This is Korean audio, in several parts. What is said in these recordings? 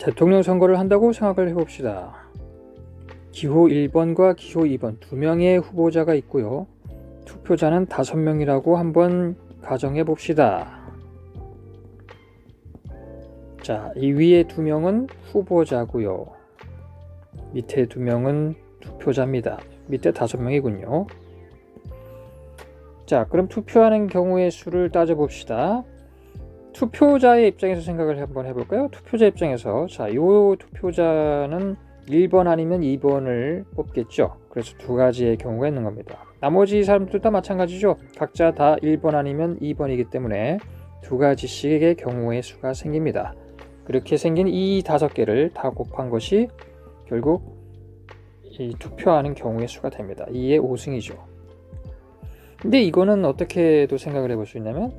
대통령 선거를 한다고 생각을 해봅시다. 기호 1번과 기호 2번 두 명의 후보자가 있고요. 투표자는 5명이라고 한번 가정해 봅시다. 자, 이 위에 2명은 후보자고요. 밑에 2명은 투표자입니다. 밑에 5명이군요. 자, 그럼 투표하는 경우의 수를 따져봅시다. 투표자의 입장에서 생각을 한번 해볼까요? 투표자 입장에서 자, 이 투표자는 1번 아니면 2번을 뽑겠죠. 그래서 두 가지의 경우가 있는 겁니다. 나머지 사람들도 다 마찬가지죠. 각자 다 1번 아니면 2번이기 때문에 두 가지씩의 경우의 수가 생깁니다. 그렇게 생긴 이 5개를 다 곱한 것이 결국 이 투표하는 경우의 수가 됩니다. 2의 5승이죠. 근데 이거는 어떻게도 생각을 해볼 수 있냐면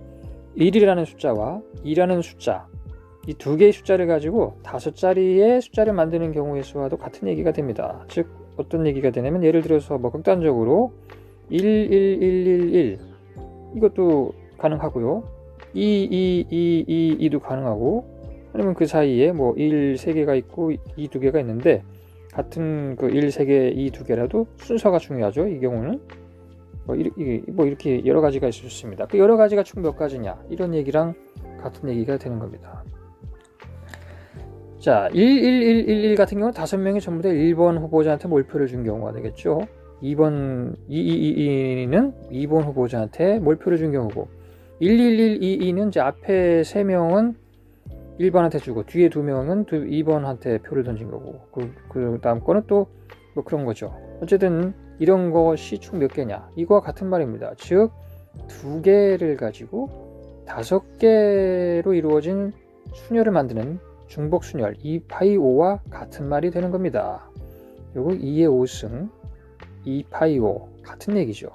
1이라는 숫자와 2라는 숫자, 이 두 개의 숫자를 가지고 5자리의 숫자를 만드는 경우의 수와도 같은 얘기가 됩니다. 즉 어떤 얘기가 되냐면 예를 들어서 뭐 극단적으로 11111 이것도 가능하고요. 2222도 가능하고, 아니면 그 사이에 뭐 1 3개가 있고 2 2개가 있는데 같은 그 1 3개 2 2개라도 순서가 중요하죠. 이 경우는 뭐 이렇게 여러 가지가 있을 수 있습니다. 그 여러 가지가 총 몇 가지냐, 이런 얘기랑 같은 얘기가 되는 겁니다. 자, 11111 같은 경우는 5명이 전부 다 1번 후보자한테 몰표를 준 경우가 되겠죠. 2222는 2번 후보자한테 몰표를 준 경우고, 11122는 이제 앞에 3명은 1번한테 주고 뒤에 2명은 2번한테 표를 던진 거고, 그 다음 거는 또 뭐 그런 거죠. 어쨌든 이런 것이 총 몇 개냐, 이거와 같은 말입니다. 즉 2개를 가지고 5개로 이루어진 순열을 만드는 중복순열 2파이5와 같은 말이 되는 겁니다. 요거 2의 5승 2파이5 같은 얘기죠.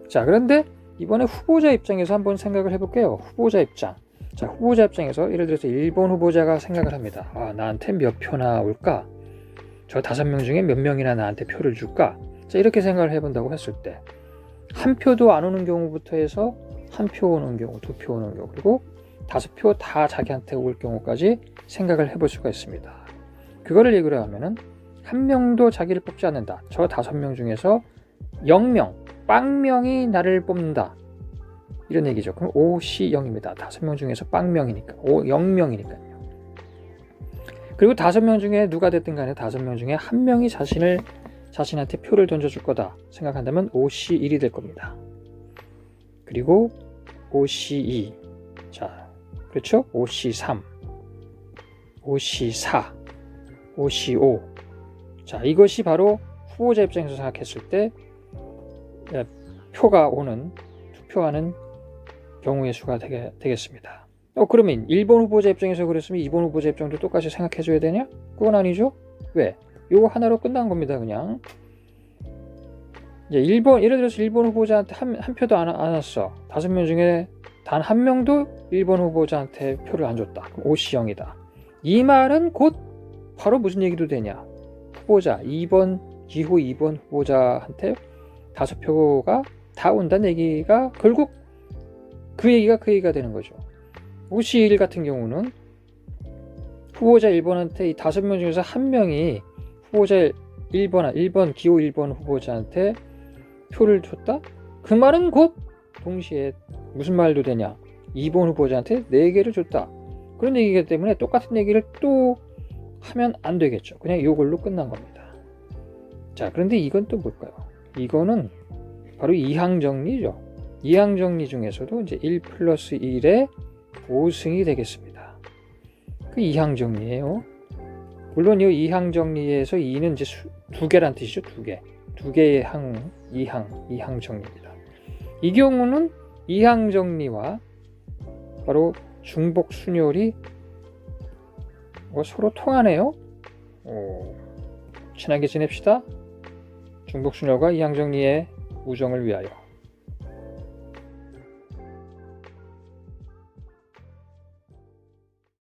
자, 그런데 이번에 후보자 입장에서 한번 생각을 해볼게요. 후보자 입장. 자, 후보자 입장에서 예를 들어서 1번 후보자가 생각을 합니다. 아, 나한테 몇 표나 올까? 저 5명 중에 몇 명이나 나한테 표를 줄까? 자, 이렇게 생각을 해본다고 했을 때 한 표도 안 오는 경우부터 해서 한 표 오는 경우, 2표 오는 경우, 그리고 5표 다 자기한테 올 경우까지 생각을 해볼 수가 있습니다. 그거를 얘기를 하면은 한 명도 자기를 뽑지 않는다. 저 5명 중에서 0명, 빵명이 나를 뽑는다. 이런 얘기죠. 그럼 OC0입니다. 5명 중에서 빵명이니까, 0명이니까요. 그리고 5명 중에 누가 됐든 간에 5명 중에 한 명이 자신한테 표를 던져줄 거다 생각한다면 OC1이 될 겁니다. 그리고 OC2, 자, 그렇죠? OC3, OC4, OC5. 자, 이것이 바로 후보자 입장에서 생각했을 때 표가 오는, 투표하는 경우의 수가 되겠습니다. 그러면 1번 후보자 입장에서 그랬으면 2번 후보자 입장도 똑같이 생각해줘야 되냐? 그건 아니죠. 왜? 요거 하나로 끝난 겁니다. 그냥 이제 1번, 예를 들어서 1번 후보자한테 한 표도 안 왔어. 5명 중에 단 한 명도 1번 후보자한테 표를 안 줬다. 그럼 OC0이다. 이 말은 곧 바로 무슨 얘기도 되냐? 후보자 2번, 기호 2번 후보자한테 5표가 다 온다는 얘기가 결국 그 얘기가 되는 거죠. OC1 같은 경우는 후보자 1번한테 이 5명 중에서 한 명이 후보자 1번 기호 1번 후보자한테 표를 줬다? 그 말은 곧 동시에 무슨 말도 되냐? 2번 후보자한테 4개를 줬다. 그런 얘기이기 때문에 똑같은 얘기를 또 하면 안 되겠죠. 그냥 이걸로 끝난 겁니다. 자, 그런데 이건 또 뭘까요? 이거는 바로 이항정리죠. 이항정리 중에서도 이제 1 플러스 1의 5승이 되겠습니다. 그 이항정리예요. 물론 이 이항정리에서 2는 이제 2개란 뜻이죠. 2개. 2개의 이항정리입니다. 이 경우는 이항정리와 바로 중복순열이 서로 통하네요. 친하게 지냅시다. 중복순열과 이항정리의 우정을 위하여.